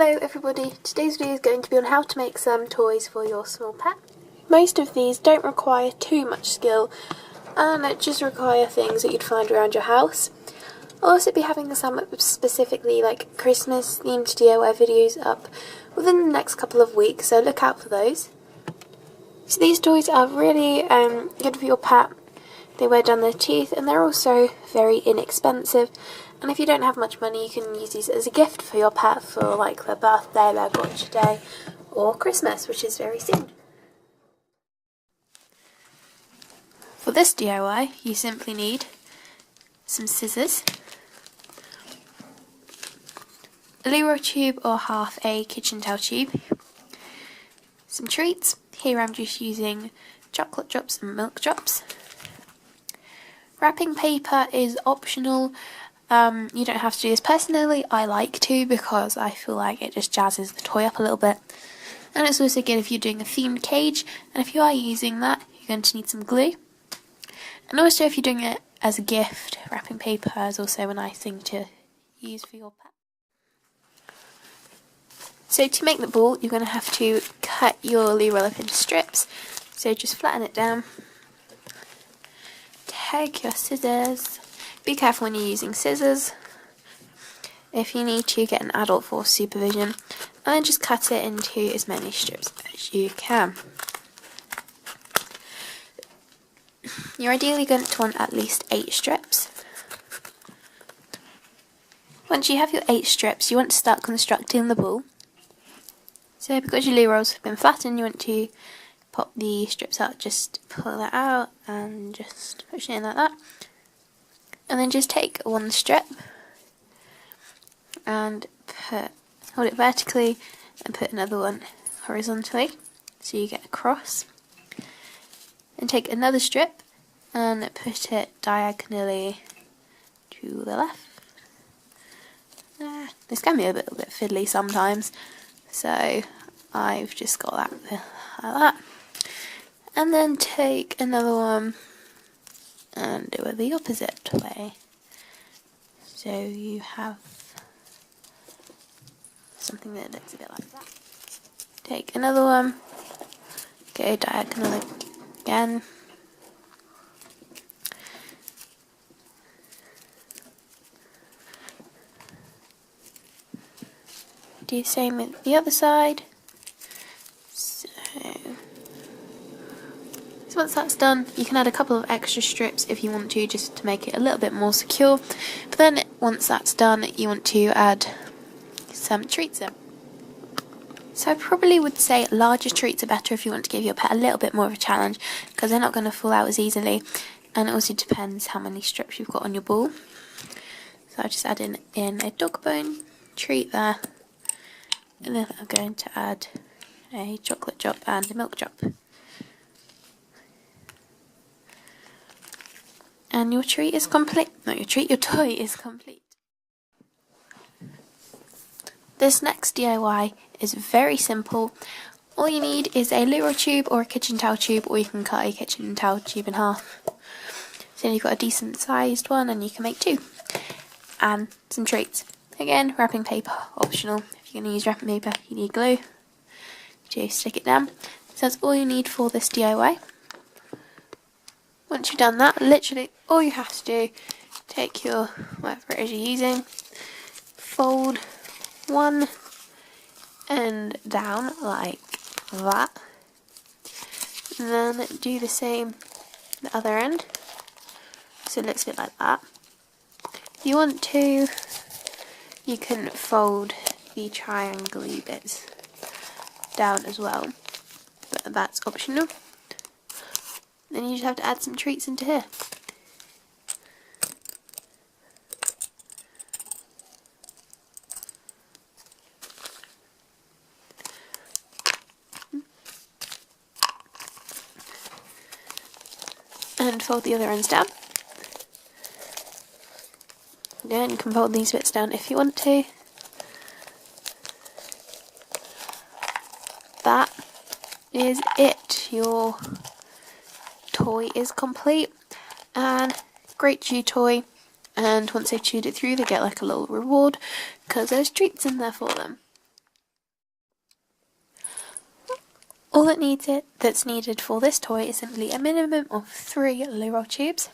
Hello everybody, today's video is going to be on how to make some toys for your small pet. Most of these don't require too much skill and just require things that you'd find around your house. I'll also be having some specifically like Christmas themed DIY videos up within the next couple of weeks, so look out for those. So these toys are really good for your pet. They wear down their teeth and they're also very inexpensive. And if you don't have much money, you can use these as a gift for your pet for like their birthday, their gotcha day, or Christmas, which is very soon. For this DIY, you simply need some scissors, a Leroy tube or half a kitchen towel tube, some treats. Here I'm just using chocolate drops and milk drops. Wrapping paper is optional. You don't have to do this. Personally, I like to because I feel like it just jazzes the toy up a little bit. And it's also good if you're doing a themed cage, and if you are using that, you're going to need some glue. And also if you're doing it as a gift, wrapping paper is also a nice thing to use for your pet. So to make the ball, you're going to have to cut your Leroy up into strips. So just flatten it down. Take your scissors. Be careful when you're using scissors. If you need to, get an adult for supervision, and then just cut it into as many strips as you can. You're ideally going to want at least 8 strips. Once you have your 8 strips, you want to start constructing the ball. So because your Leroys have been flattened, you want to pop the strips out, just pull that out and just push it in like that. And then just take one strip and hold it vertically and put another one horizontally so you get a cross. And take another strip and put it diagonally to the left. This can be a little bit fiddly sometimes, so I've just got that like that. And then take another one and do it the opposite way. So you have something that looks a bit like that. Take another one, go diagonal again. Do the same with the other side. So once that's done, you can add a couple of extra strips if you want to, just to make it a little bit more secure. But then once that's done, you want to add some treats in. So I probably would say larger treats are better if you want to give your pet a little bit more of a challenge, because they're not going to fall out as easily, and it also depends how many strips you've got on your ball. So I just add in a dog bone treat there, and then I'm going to add a chocolate drop and a milk drop. And your treat is complete. Not your treat, your toy is complete. This next DIY is very simple. All you need is a Leroy tube or a kitchen towel tube, or you can cut a kitchen towel tube in half. So you've got a decent sized one and you can make 2. And some treats. Again, wrapping paper, optional. If you're going to use wrapping paper, you need glue to stick it down. So that's all you need for this DIY. Once you've done that, literally all you have to do, take your whatever it is you're using, fold one end down like that, and then do the same the other end, so it looks a bit like that. If you want to, you can fold the triangle-y bits down as well, but that's optional. Then you just have to add some treats into here. And fold the other ends down. Again, you can fold these bits down if you want to. That is it. Your toy is complete, and great chew toy, and once they've chewed it through they get like a little reward because there's treats in there for them. All that's needed for this toy is simply a minimum of 3 loo roll tubes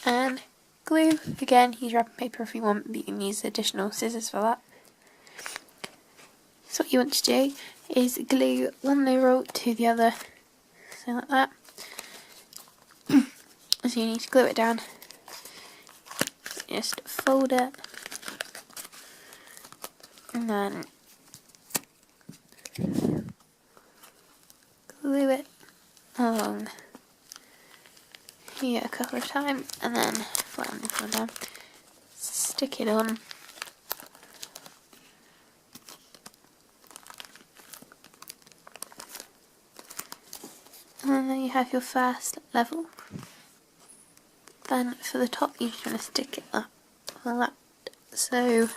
and glue. Again, use wrapping paper if you want, but you can use additional scissors for that. So what you want to do is glue one loo roll to the other, so like that. So you need to glue it down. Just fold it and then glue it along here a couple of times and then flatten this one down. Stick it on. And then you have your first level. Then for the top you just want to stick it up like that. So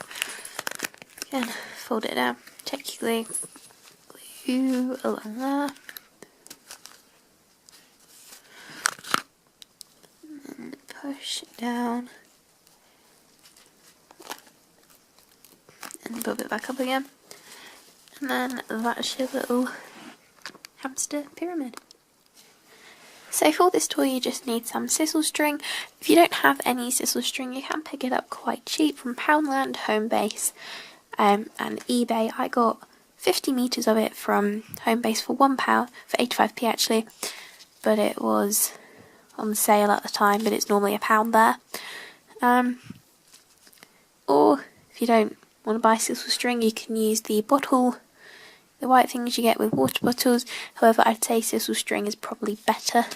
again, fold it down, take your glue along there. And push it down. And bob it back up again. And then that's your little hamster pyramid. So for this toy you just need some Sizzle string. If you don't have any Sizzle string you can pick it up quite cheap from Poundland, Homebase and eBay. I got 50 metres of it from Homebase for £1, for 85p actually, but it was on sale at the time, but it's normally £1 there. Or if you don't want to buy Sizzle string you can use the bottle, the white things you get with water bottles. However, I'd say Sizzle string is probably better.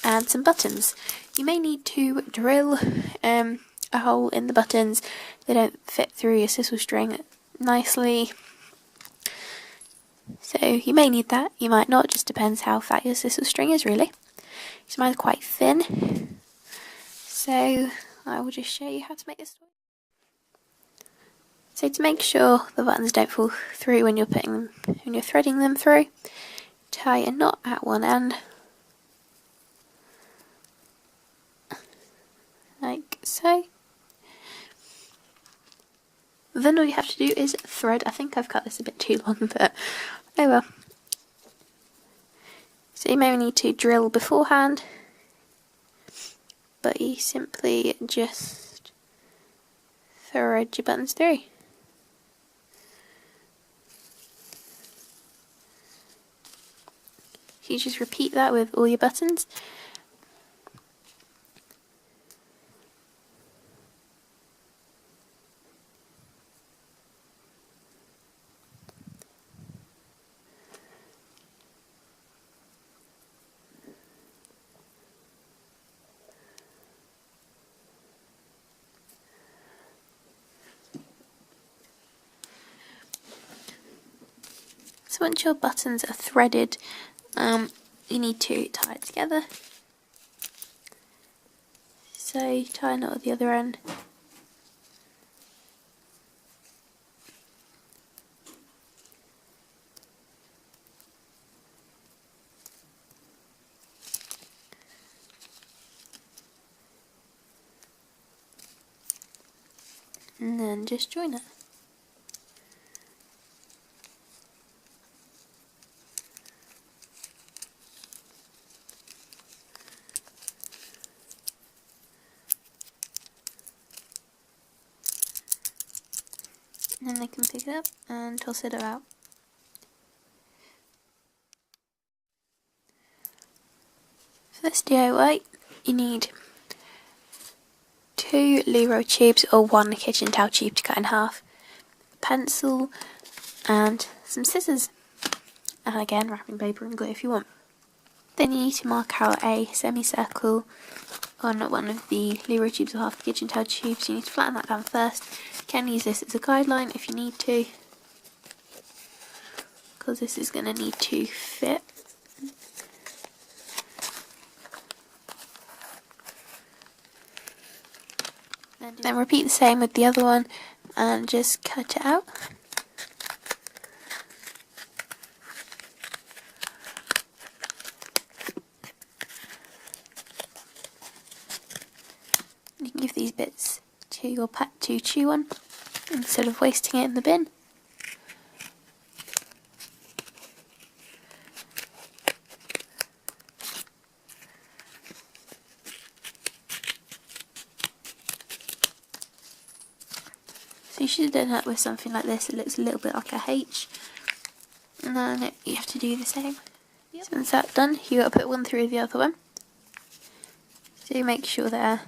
And some buttons. You may need to drill a hole in the buttons. They don't fit through your Sizzle string nicely. So you may need that, you might not, just depends how fat your Sizzle string is really. So mine's quite thin. So I will just show you how to make this toy. So to make sure the buttons don't fall through when you're threading them through, tie a knot at one end, like so. Then all you have to do is thread. I think I've cut this a bit too long, but oh well. So you may need to drill beforehand, but you simply just thread your buttons through. You just repeat that with all your buttons. So once your buttons are threaded, you need to tie it together. So you tie a knot at the other end. And then just join it. And then they can pick it up and toss it about. For this DIY, you need 2 loo roll tubes or 1 kitchen towel tube to cut in half, a pencil and some scissors, and again wrapping paper and glue if you want. Then you need to mark out a semicircle on one of the loo roll tubes or half the kitchen towel tubes. You need to flatten that down first. You can use this as a guideline if you need to, because this is going to need to fit. Then repeat the same with the other one and just cut it out. You can give these bits to your pet to chew on instead of wasting it in the bin. You should end up with something like this. It looks a little bit like a H. And then you have to do the same. Yep. Once that's done, you got to put one through the other one. So you make sure they're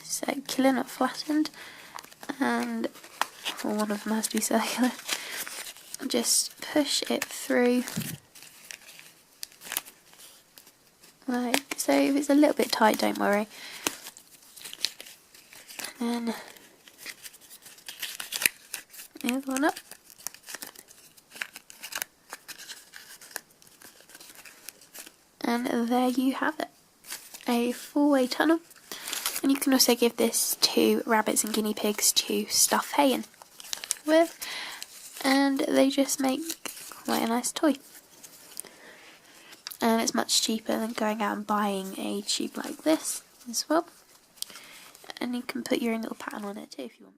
circular, not flattened. And one of them has to be circular. Just push it through. Like so. If it's a little bit tight, don't worry. And then the other one up. And there you have it, a 4-way tunnel. And you can also give this to rabbits and guinea pigs to stuff hay in with, and they just make quite a nice toy. And it's much cheaper than going out and buying a tube like this as well. And you can put your own little pattern on it too if you want.